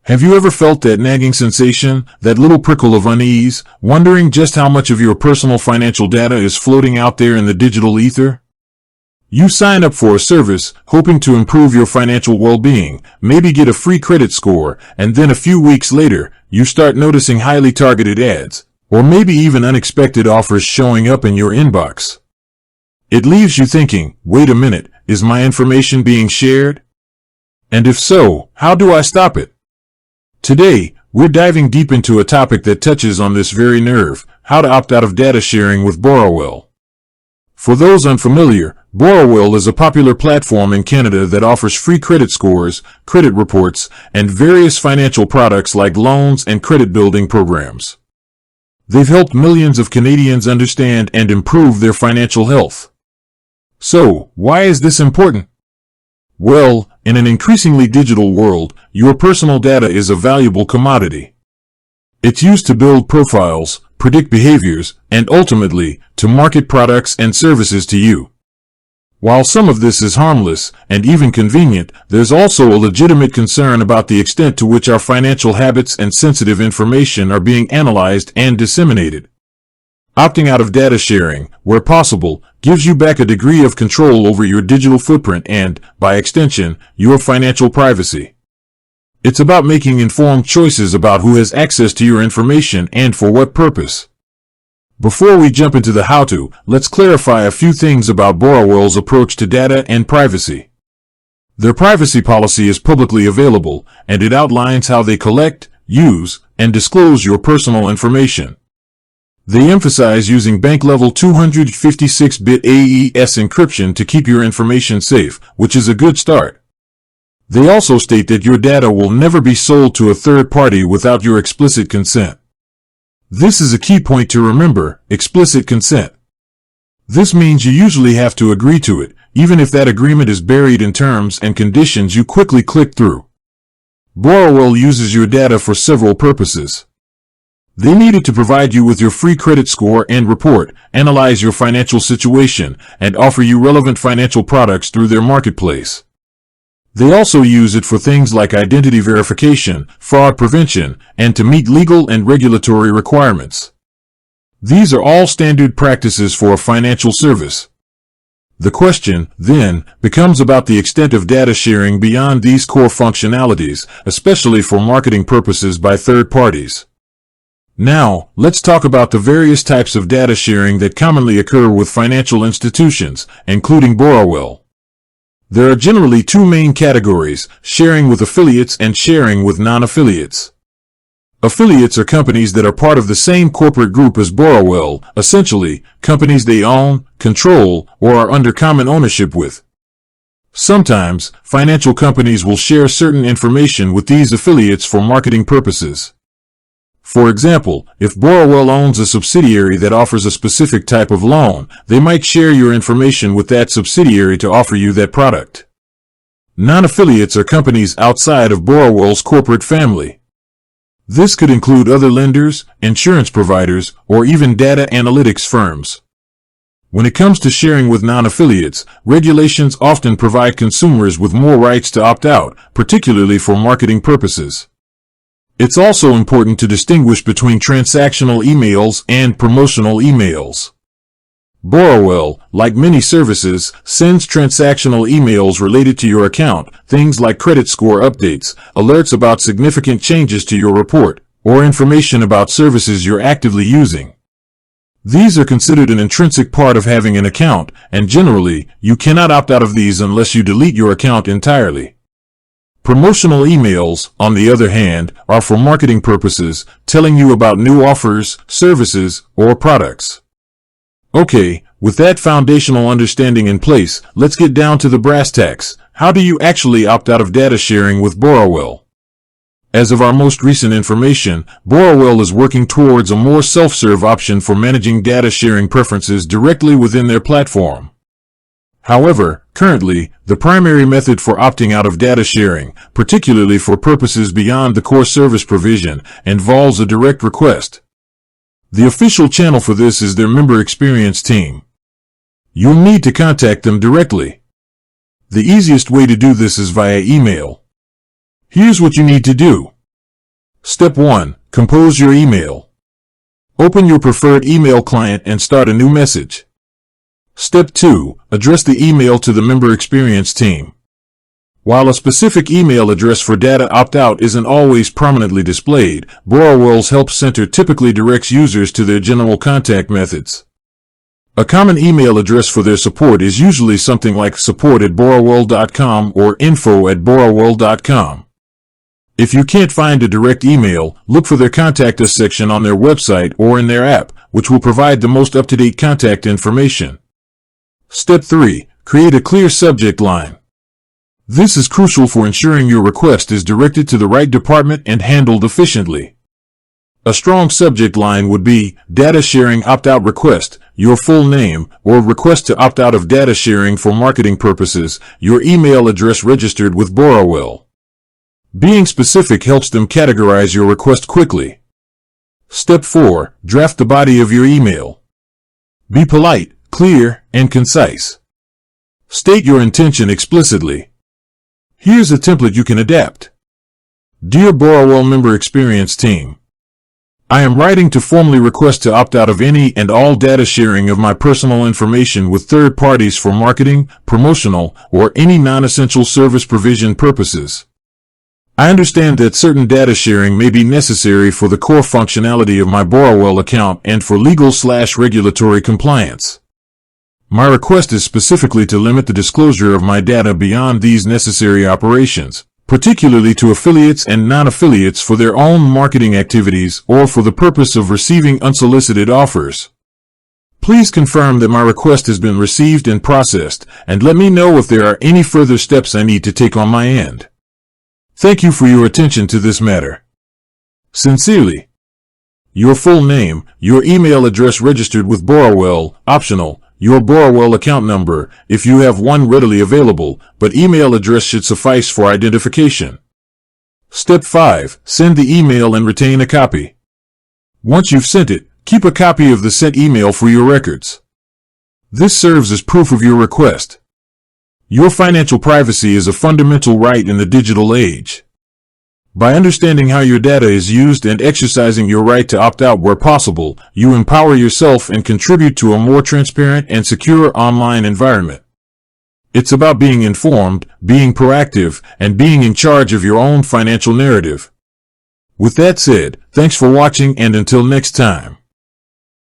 Have you ever felt that nagging sensation, that little prickle of unease, wondering just how much of your personal financial data is floating out there in the digital ether? You sign up for a service, hoping to improve your financial well-being, maybe get a free credit score, and then a few weeks later, you start noticing highly targeted ads, or maybe even unexpected offers showing up in your inbox. It leaves you thinking, wait a minute, is my information being shared? And if so, how do I stop it? Today, we're diving deep into a topic that touches on this very nerve, how to opt out of data sharing with Borrowell. For those unfamiliar, Borrowell is a popular platform in Canada that offers free credit scores, credit reports, and various financial products like loans and credit building programs. They've helped millions of Canadians understand and improve their financial health. So, why is this important? Well, in an increasingly digital world, your personal data is a valuable commodity. It's used to build profiles, predict behaviors, and ultimately, to market products and services to you. While some of this is harmless and even convenient, there's also a legitimate concern about the extent to which our financial habits and sensitive information are being analyzed and disseminated. Opting out of data sharing, where possible, gives you back a degree of control over your digital footprint and, by extension, your financial privacy. It's about making informed choices about who has access to your information and for what purpose. Before we jump into the how-to, let's clarify a few things about Borrowell's approach to data and privacy. Their privacy policy is publicly available, and it outlines how they collect, use, and disclose your personal information. They emphasize using bank-level 256-bit AES encryption to keep your information safe, which is a good start. They also state that your data will never be sold to a third party without your explicit consent. This is a key point to remember, explicit consent. This means you usually have to agree to it, even if that agreement is buried in terms and conditions you quickly click through. Borrowell uses your data for several purposes. They need it to provide you with your free credit score and report, analyze your financial situation, and offer you relevant financial products through their marketplace. They also use it for things like identity verification, fraud prevention, and to meet legal and regulatory requirements. These are all standard practices for a financial service. The question, then, becomes about the extent of data sharing beyond these core functionalities, especially for marketing purposes by third parties. Now, let's talk about the various types of data sharing that commonly occur with financial institutions, including Borrowell. There are generally two main categories, sharing with affiliates and sharing with non-affiliates. Affiliates are companies that are part of the same corporate group as Borrowell, essentially, companies they own, control, or are under common ownership with. Sometimes, financial companies will share certain information with these affiliates for marketing purposes. For example, if Borrowell owns a subsidiary that offers a specific type of loan, they might share your information with that subsidiary to offer you that product. Non-affiliates are companies outside of Borrowell's corporate family. This could include other lenders, insurance providers, or even data analytics firms. When it comes to sharing with non-affiliates, regulations often provide consumers with more rights to opt out, particularly for marketing purposes. It's also important to distinguish between transactional emails and promotional emails. Borrowell, like many services, sends transactional emails related to your account, things like credit score updates, alerts about significant changes to your report, or information about services you're actively using. These are considered an intrinsic part of having an account, and generally, you cannot opt out of these unless you delete your account entirely. Promotional emails, on the other hand, are for marketing purposes, telling you about new offers, services, or products. Okay, with that foundational understanding in place, let's get down to the brass tacks. How do you actually opt out of data sharing with Borrowell? As of our most recent information, Borrowell is working towards a more self-serve option for managing data sharing preferences directly within their platform. However, currently, the primary method for opting out of data sharing, particularly for purposes beyond the core service provision, involves a direct request. The official channel for this is their member experience team. You'll need to contact them directly. The easiest way to do this is via email. Here's what you need to do. Step 1. Compose your email. Open your preferred email client and start a new message. Step 2. Address the email to the member experience team. While a specific email address for data opt-out isn't always prominently displayed, Borrowell's Help Center typically directs users to their general contact methods. A common email address for their support is usually something like support@borrowell.com or info@borrowell.com. If you can't find a direct email, look for their Contact Us section on their website or in their app, which will provide the most up-to-date contact information. Step 3. Create a clear subject line. This is crucial for ensuring your request is directed to the right department and handled efficiently. A strong subject line would be Data Sharing Opt-out Request, your full name, or Request to opt out of data sharing for marketing purposes, your email address registered with Borrowell. Being specific helps them categorize your request quickly. Step 4. Draft the body of your email. Be polite, clear, and concise. State your intention explicitly. Here's a template you can adapt. Dear Borrowell Member Experience Team, I am writing to formally request to opt out of any and all data sharing of my personal information with third parties for marketing, promotional, or any non-essential service provision purposes. I understand that certain data sharing may be necessary for the core functionality of my Borrowell account and for legal/regulatory compliance. My request is specifically to limit the disclosure of my data beyond these necessary operations, particularly to affiliates and non-affiliates for their own marketing activities or for the purpose of receiving unsolicited offers. Please confirm that my request has been received and processed, and let me know if there are any further steps I need to take on my end. Thank you for your attention to this matter. Sincerely. Your full name, your email address registered with Borrowell, optional, your Borrowell account number, if you have one readily available, but email address should suffice for identification. Step 5. Send the email and retain a copy. Once you've sent it, keep a copy of the sent email for your records. This serves as proof of your request. Your financial privacy is a fundamental right in the digital age. By understanding how your data is used and exercising your right to opt out where possible, you empower yourself and contribute to a more transparent and secure online environment. It's about being informed, being proactive, and being in charge of your own financial narrative. With that said, thanks for watching and until next time.